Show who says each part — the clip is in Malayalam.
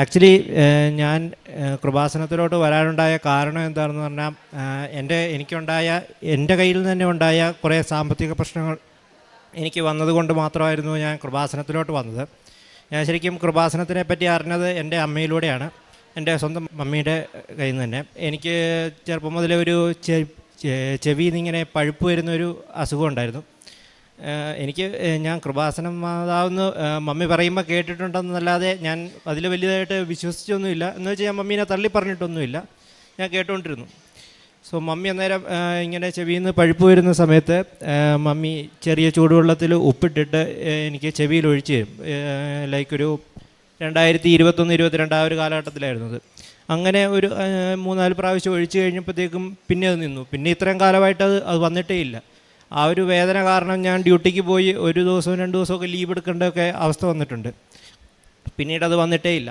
Speaker 1: ആക്ച്വലി ഞാൻ കൃപാസനത്തിലോട്ട് വരാനുണ്ടായ കാരണം എന്താണെന്ന് പറഞ്ഞാൽ എൻ്റെ കയ്യിൽ തന്നെ ഉണ്ടായ കുറേ സാമ്പത്തിക പ്രശ്നങ്ങൾ എനിക്ക് വന്നതുകൊണ്ട് മാത്രമായിരുന്നു ഞാൻ കൃപാസനത്തിലോട്ട് വന്നത്. ഞാൻ ശരിക്കും കൃപാസനത്തിനെ പറ്റി അറിഞ്ഞത് എൻ്റെ അമ്മയിലൂടെയാണ്, എൻ്റെ സ്വന്തം മമ്മിയുടെ കയ്യിൽ നിന്ന് തന്നെ. എനിക്ക് ചെറുപ്പം മുതലേ ഒരു ചെവിയിൽ നിന്നിങ്ങനെ പഴുപ്പ് വരുന്നൊരു അസുഖം ഉണ്ടായിരുന്നു. ഞാൻ കൃപാസനം മാതാവെന്ന് മമ്മി പറയുമ്പോൾ കേട്ടിട്ടുണ്ടെന്നല്ലാതെ ഞാൻ അതിൽ വലിയതായിട്ട് വിശ്വസിച്ചൊന്നുമില്ല. എന്ന് വെച്ചാൽ ഞാൻ മമ്മീനെ തള്ളി പറഞ്ഞിട്ടൊന്നുമില്ല, ഞാൻ കേട്ടുകൊണ്ടിരുന്നു. സോ മമ്മി അന്നേരം ഇങ്ങനെ ചെവിയിൽ നിന്ന് പഴുപ്പ് വരുന്ന സമയത്ത് മമ്മി ചെറിയ ചൂടുവെള്ളത്തിൽ ഉപ്പിട്ടിട്ട് എനിക്ക് ചെവിയിൽ ഒഴിച്ച് തരും. ലൈക്ക് ഒരു 2021-22 ആ ഒരു കാലഘട്ടത്തിലായിരുന്നു അത്. അങ്ങനെ ഒരു 3-4 പ്രാവശ്യം ഒഴിച്ച് കഴിഞ്ഞപ്പോഴത്തേക്കും പിന്നെ അത് നിന്നു. പിന്നെ ഇത്രയും കാലമായിട്ട് അത് വന്നിട്ടേ ഇല്ല. ആ ഒരു വേദന കാരണം ഞാൻ ഡ്യൂട്ടിക്ക് പോയി 1 ദിവസവും 2 ദിവസമൊക്കെ ലീവ് എടുക്കേണ്ടതൊക്കെ അവസ്ഥ വന്നിട്ടുണ്ട്. പിന്നീട് അത് വന്നിട്ടേ ഇല്ല.